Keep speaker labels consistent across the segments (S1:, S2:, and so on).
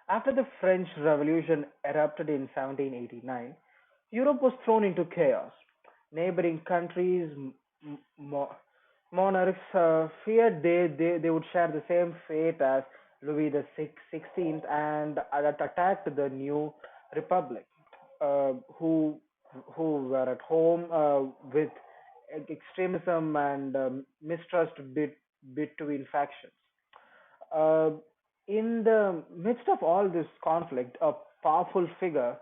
S1: After the French Revolution erupted in 1789, Europe was thrown into chaos. Neighboring countries, mo- monarchs feared they would share the same fate as Louis the XVI and attacked the new republic, who were at home with extremism and mistrust between factions. Uh, in the midst of all this conflict, a powerful figure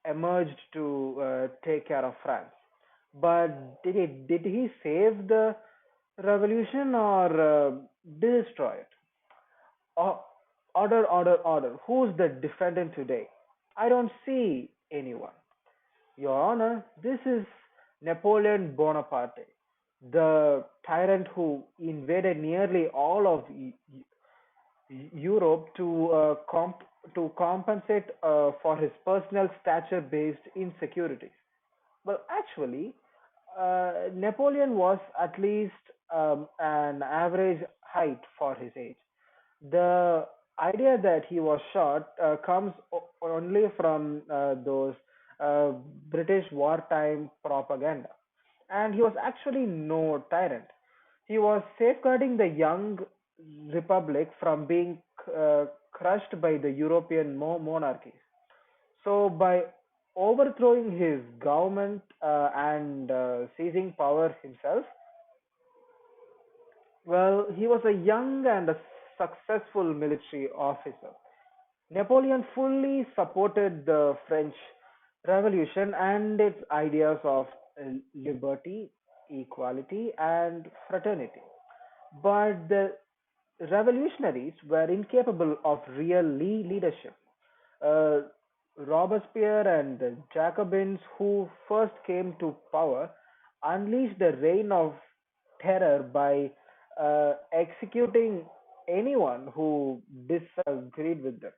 S1: emerged to take care of France. But did he save the revolution or destroy it? O- order. Who's the defendant today? I don't see anyone. Your Honor, this is Napoleon Bonaparte, the tyrant who invaded nearly all of Europe to compensate for his personal stature-based insecurities. Well, actually, Napoleon was at least an average height for his age. The idea that he was short comes only from those uh, British wartime propaganda. And he was actually no tyrant. He was safeguarding the young republic from being crushed by the European monarchies. So, by overthrowing his government and seizing power himself, well, he was a young and a successful military officer. Napoleon fully supported the French Revolution and its ideas of liberty, equality, and fraternity. But the revolutionaries were incapable of real leadership. Uh, Robespierre and the Jacobins, who first came to power, unleashed a reign of terror by executing anyone who disagreed with them.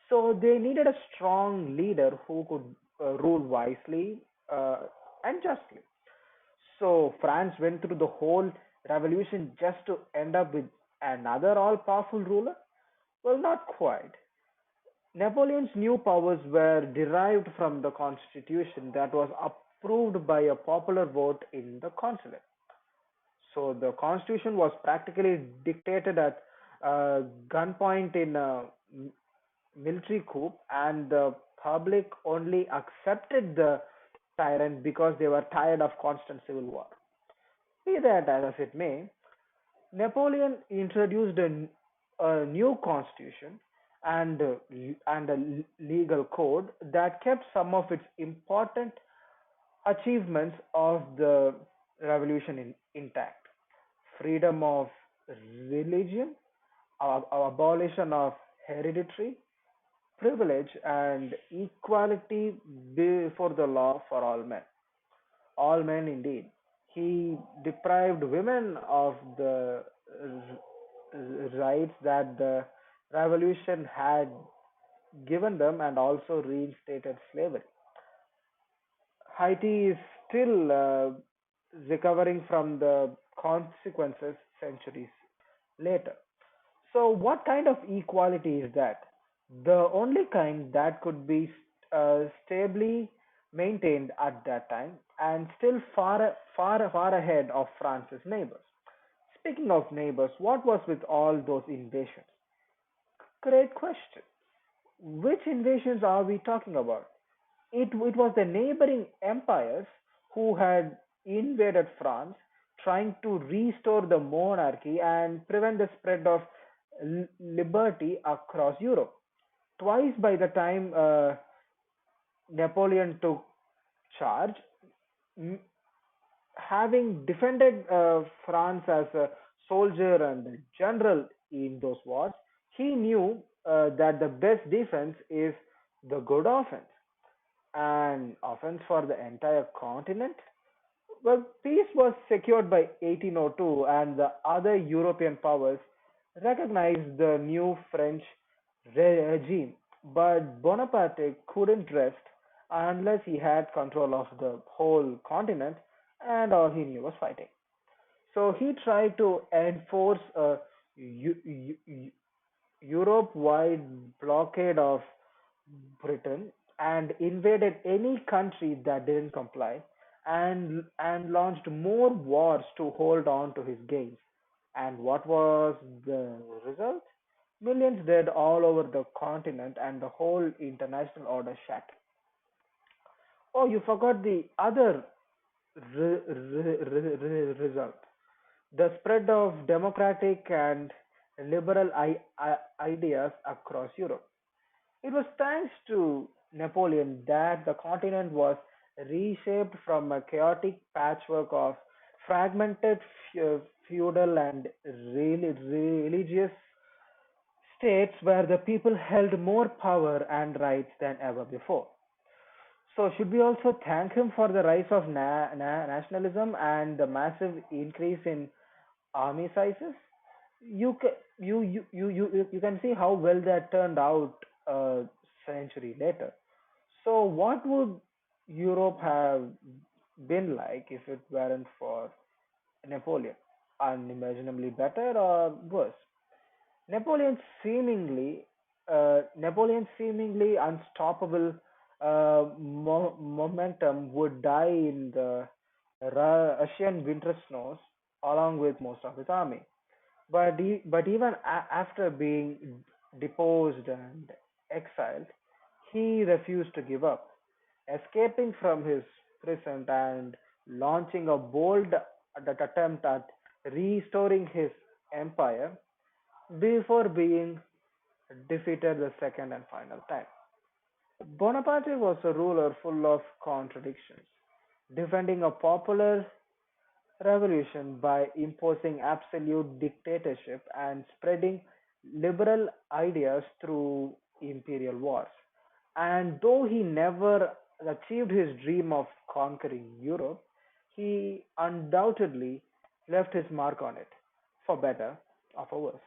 S1: So they needed a strong leader who could rule wisely uh, and justly. So France went through the whole revolution just to end up with another all powerful ruler? Well, not quite. Napoleon's new powers were derived from the constitution that was approved by a popular vote in the consulate. So the constitution was practically dictated at gunpoint in a military coup, and the public only accepted the tyrant because they were tired of constant civil war. Be that as it may, Napoleon introduced a new constitution and a legal code that kept some of its important achievements of the revolution intact. Freedom of religion, abolition of hereditary privilege, and equality before the law for all men. All men indeed. He deprived women of the rights that the revolution had given them and also reinstated slavery. Haiti is still recovering from the consequences centuries later. So, what kind of equality is that? The only kind that could be stably maintained at that time and still far ahead of France's neighbors. Speaking of neighbors, what was with all those invasions? Great question. Which invasions are we talking about? It was the neighboring empires who had invaded France, trying to restore the monarchy and prevent the spread of liberty across Europe. Twice by the time Napoleon took charge, m- having defended France as a soldier and a general in those wars, he knew that the best defense is the good offense. And offense for the entire continent? Well, peace was secured by 1802, and the other European powers recognized the new French regime. But Bonaparte couldn't rest unless he had control of the whole continent, and all he knew was fighting. So he tried to enforce a Europe-wide blockade of Britain and invaded any country that didn't comply, and launched more wars to hold on to his gains. And what was the result? Millions dead all over the continent, and the whole international order shattered. Oh, you forgot the other result: the spread of democratic and liberal ideas across Europe. It was thanks to Napoleon that the continent was reshaped from a chaotic patchwork of fragmented feudal and religious states where the people held more power and rights than ever before. So, should we also thank him for the rise of nationalism and the massive increase in army sizes? You can see how well that turned out a century later. So, what would Europe have been like if it weren't for Napoleon? Unimaginably better or worse? Napoleon's seemingly unstoppable momentum would die in the Russian winter snows along with most of his army. But even after being deposed and exiled, he refused to give up, escaping from his prison and launching a bold attempt at restoring his empire before being defeated the second and final time. Bonaparte was a ruler full of contradictions, defending a popular revolution by imposing absolute dictatorship and spreading liberal ideas through imperial wars. And though he never achieved his dream of conquering Europe, he undoubtedly left his mark on it, for better or for worse.